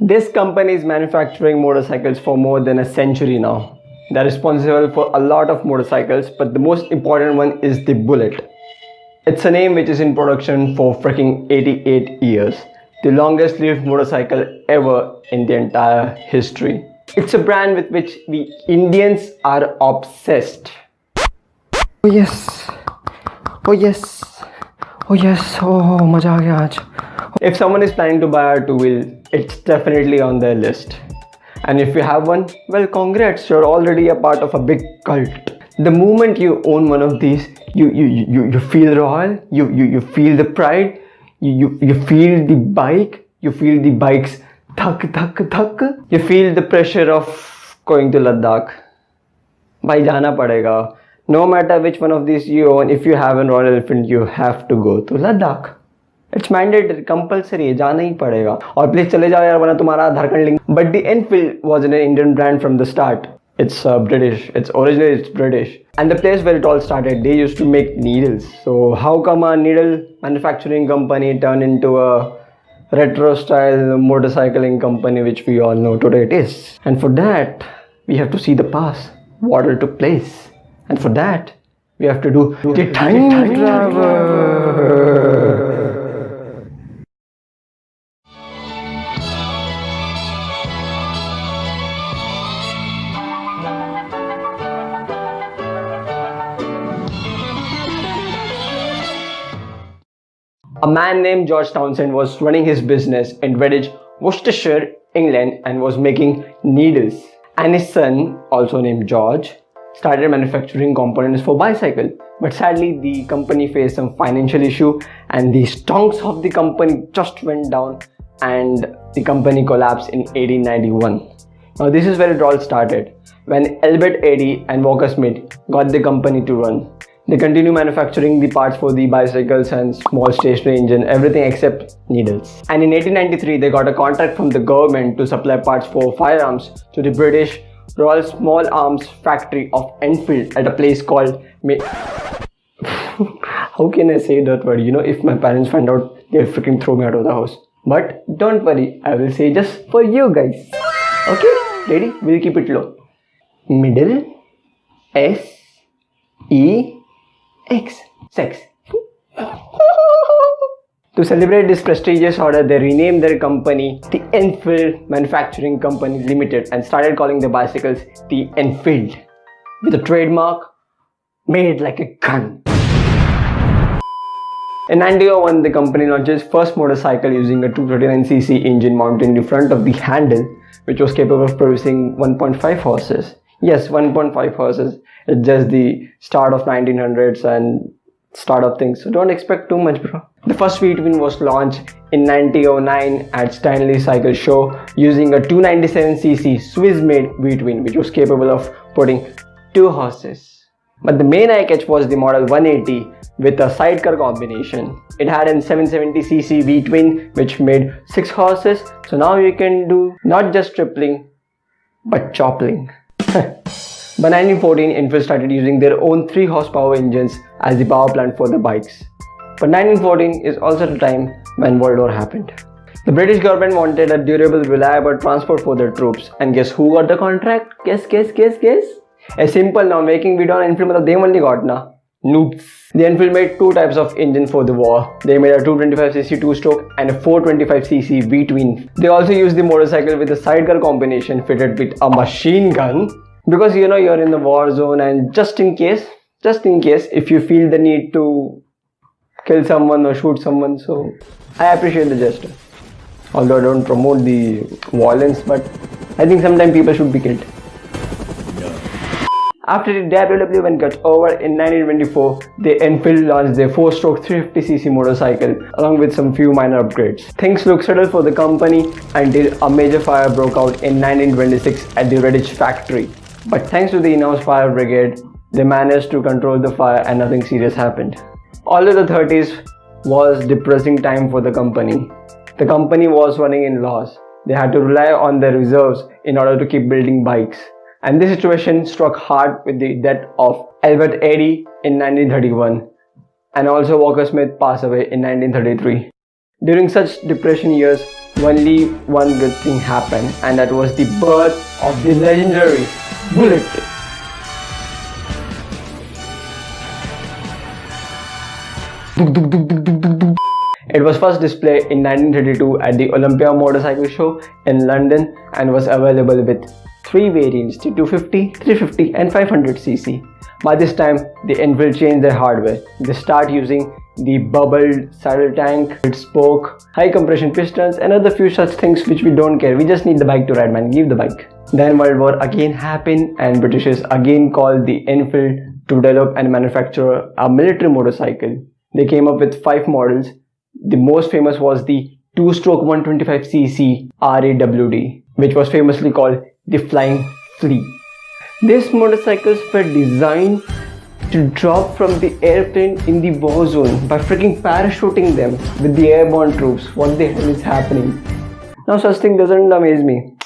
This company is manufacturing motorcycles for more than a century now. They're responsible for a lot of motorcycles, but the most important one is the Bullet. It's a name which is in production for freaking 88 years. The longest lived motorcycle ever in the entire history. It's a brand with which we Indians are obsessed. Oh yes. Oh yes. Oh yes. Oh, maza aa gaya aaj. If someone is planning to buy a two-wheel, it's definitely on their list. And if you have one, well, congrats, you're already a part of a big cult. The moment you own one of these, you feel royal, you feel the pride, you feel the bike, you feel the bike's thak thak thak, you feel the pressure of going to Ladakh. Bhai jana padega. No matter which one of these you own, if you have a Royal Enfield, you have to go to Ladakh. It's mandatory, compulsory, जाना ही पड़ेगा. और please चले जाओ यार, वरना तुम्हारा Aadhaar card link. But the Enfield was an Indian brand from the start. It's British. It's British. And the place where it all started, they used to make needles. So how come a needle manufacturing company turned into a retro style motorcycling company, which we all know today it is? And for that, we have to see the past, what all took place. And for that, we have to do the time travel. A man named George Townsend was running his business in Redditch, Worcestershire, England, and was making needles. And his son, also named George, started manufacturing components for bicycle. But sadly, the company faced some financial issue and the stocks of the company just went down and the company collapsed in 1891. Now this is where it all started, when Albert Eddy and Walker Smith got the company to run. They continue manufacturing the parts for the bicycles and small stationary engine, everything except needles. And in 1893, they got a contract from the government to supply parts for firearms to the British Royal Small Arms Factory of Enfield at a place called how can I say that word? You know, if my parents find out, they'll freaking throw me out of the house. But don't worry, I will say just for you guys. Okay? Ready? We'll keep it low. Middle S-E-X. Sex. To celebrate this prestigious order, they renamed their company the Enfield Manufacturing Company Limited and started calling the bicycles the Enfield, with a trademark made like a gun. In 1901, the company launched its first motorcycle using a 239cc engine mounted in the front of the handle, which was capable of producing 1.5 horses. Yes, 1.5 horses. It's just the start of 1900s and start of things, so don't expect too much, bro. The first wheat twin was launched in 1909 at Stanley Cycle Show using a 297cc Swiss-made wheat twin, which was capable of putting 2 horses. But the main eye catch was the model 180 with a sidecar combination. It had a 770cc wheat twin which made 6 horses, so now you can do not just tripling but choppling. By 1914, Enfield started using their own 3 horsepower engines as the power plant for the bikes. But 1914 is also the time when World War happened. The British government wanted a durable, reliable transport for their troops. And guess who got the contract? Guess. A simple now, making video on Enfield, but they only got na. Noobs. The Enfield made 2 types of engine for the war. They made a 225cc 2-stroke and a 425cc V-twin. They also used the motorcycle with a sidecar combination fitted with a machine gun. Because you know you're in the war zone and just in case, if you feel the need to kill someone or shoot someone, so I appreciate the gesture. Although I don't promote the violence, but I think sometimes people should be killed. After the WW went got over in 1924, the Enfield launched their 4-stroke 350cc motorcycle along with some few minor upgrades. Things looked settled for the company until a major fire broke out in 1926 at the Redditch factory. But thanks to the in-house fire brigade, they managed to control the fire and nothing serious happened. Although the 30s was a depressing time for the company was running in loss. They had to rely on their reserves in order to keep building bikes. And this situation struck hard with the death of Albert Eddy in 1931. And also Walker Smith passed away in 1933. During such depression years, only one good thing happened, and that was the birth of the legendary Bullet. It was first displayed in 1932 at the Olympia Motorcycle Show in London and was available with 3 variants, the 250, 350 and 500cc. By this time, the Enfield changed their hardware. They start using the bubbled saddle tank, spoke, high compression pistons and other few such things which we don't care. We just need the bike to ride, man. Give the bike. Then World War again happened and Britishers again called the Enfield to develop and manufacture a military motorcycle. They came up with 5 models. The most famous was the 2-stroke 125cc RAWD, which was famously called the Flying Flea. These motorcycles were designed to drop from the airplane in the war zone by freaking parachuting them with the airborne troops. What the hell is happening? Now such thing doesn't amaze me.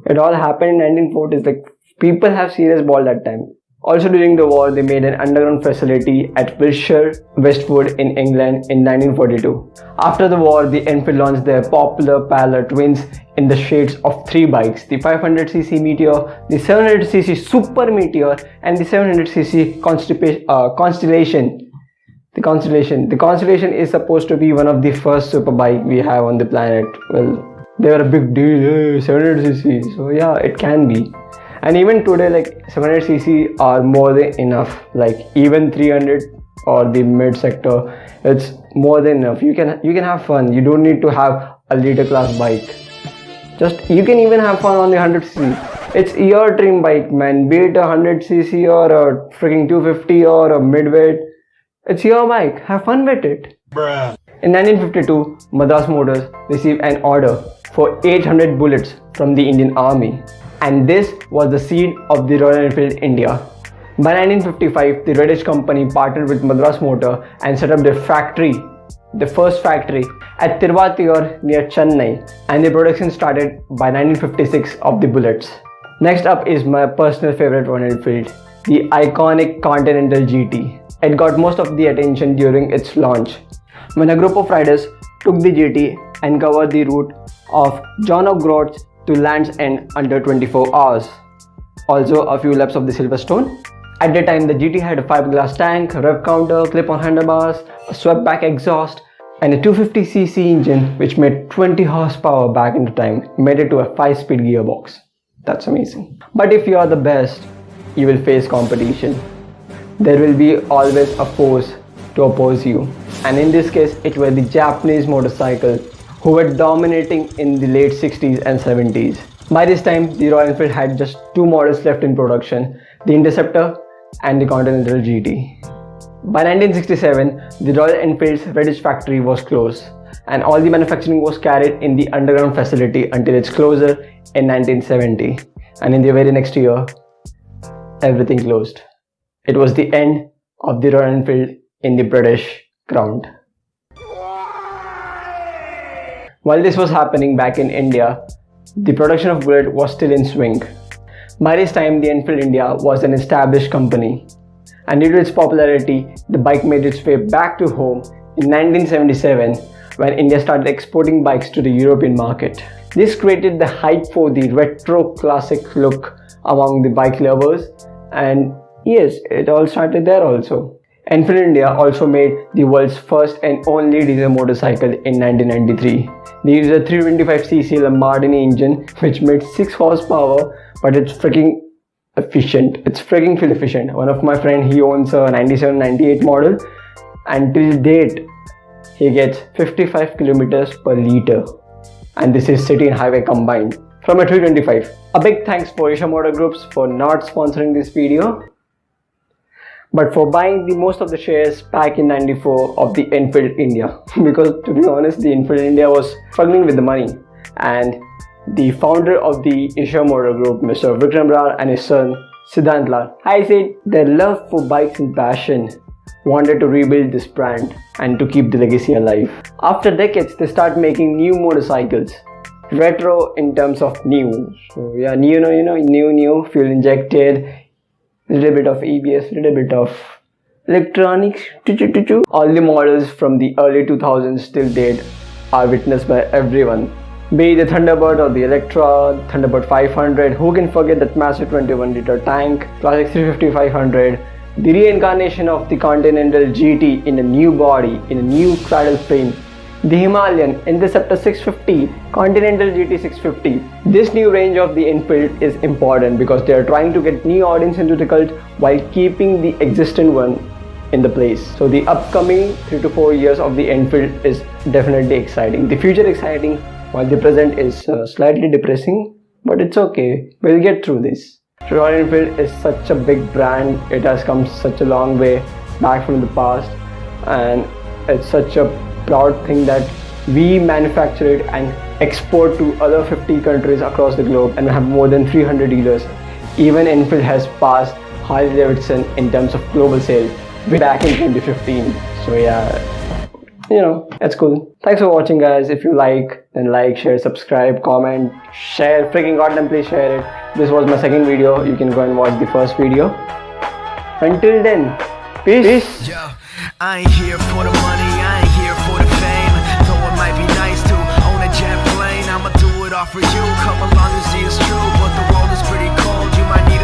It all happened in 1940s. Like, people have serious ball that time. Also during the war, they made an underground facility at Wiltshire, Westwood in England in 1942. After the war, the Enfield launched their popular parallel twins in the shades of 3 bikes: the 500cc Meteor, the 700cc Super Meteor and the 700cc Constellation. The Constellation is supposed to be one of the first super bike we have on the planet. Well, they were a big deal, 700cc, so yeah, it can be. And even today, like 700cc are more than enough. Like even 300 or the mid sector, it's more than enough. You can have fun. You don't need to have a leader class bike. You can even have fun on the 100cc. It's your dream bike, man. Be it a 100cc or a freaking 250 or a midweight, it's your bike. Have fun with it. Bruh. In 1952, Madras Motors received an order for 800 bullets from the Indian Army. And this was the seed of the Royal Enfield India. By 1955, the Reddish company partnered with Madras Motor and set up their factory, the first factory at Tiruvallur near Chennai, and the production started by 1956 of the bullets. Next up is my personal favorite Royal Enfield, the iconic Continental GT. It got most of the attention during its launch, when a group of riders took the GT and covered the route of John O'Groats to Land's End under 24 hours. Also a few laps of the Silverstone. At the time, the GT had a fiberglass tank, rev counter, clip-on handlebars, a swept-back exhaust, and a 250cc engine which made 20 horsepower back in the time, made it to a 5-speed gearbox. That's amazing. But if you are the best, you will face competition. There will be always a force to oppose you. And in this case, it were the Japanese motorcycle who were dominating in the late 60s and 70s. By this time, the Royal Enfield had just 2 models left in production, the Interceptor and the Continental GT. By 1967, the Royal Enfield's Reddish factory was closed, and all the manufacturing was carried in the underground facility until its closure in 1970. And in the very next year, everything closed. It was the end of the Royal Enfield in the British ground. While this was happening back in India, the production of Bullet was still in swing. By this time, the Enfield India was an established company, and due to its popularity, the bike made its way back to home in 1977 when India started exporting bikes to the European market. This created the hype for the retro classic look among the bike lovers, and yes, it all started there also. Enfield India also made the world's first and only diesel motorcycle in 1993. They used a 325cc Lamborghini engine which made 6 horsepower, but it's freaking efficient. It's freaking fuel efficient. One of my friend, he owns a 97-98 model, and till date he gets 55 kilometers per liter, and this is city and highway combined from a 325. A big thanks for Isha Motor Groups for not sponsoring this video, but for buying the most of the shares back in 94 of the Enfield India, because to be honest, the Enfield India was struggling with the money, and the founder of the Isha Motor Group, Mr. Vikram Lal, and his son Siddhant Lal, I said their love for bikes and passion wanted to rebuild this brand and to keep the legacy alive. After decades, they start making new motorcycles, retro in terms of new. So yeah, new, fuel injected, little bit of ABS, little bit of electronics. All the models from the early 2000s till date are witnessed by everyone. Be it the Thunderbird or the Electra, Thunderbird 500, who can forget that massive 21-liter tank, classic 350-500, the reincarnation of the Continental GT in a new body, in a new cradle frame, the Himalayan Interceptor 650, Continental GT 650. This new range of the Enfield is important because they are trying to get new audience into the cult while keeping the existing one in the place. So the upcoming 3 to 4 years of the Enfield is definitely exciting. The future exciting, while the present is slightly depressing, but it's okay. We'll get through this. Royal Enfield is such a big brand. It has come such a long way back from the past, and it's such a proud thing that we manufacture it and export to other 50 countries across the globe and have more than 300 dealers. Even Enfield has passed Harley Davidson in terms of global sales way back in 2015. So yeah, that's cool. Thanks for watching, guys. If you like, then like, share, subscribe, comment, share. Freaking goddamn, please share it. This was my second video. You can go and watch the first video. Until then, peace. Yo, I ain't here for the money, I ain't here for the fame. Though it might be nice to own a jet plane, I'ma do it all for you. Come along and see it's true, but the world is pretty cold. You might need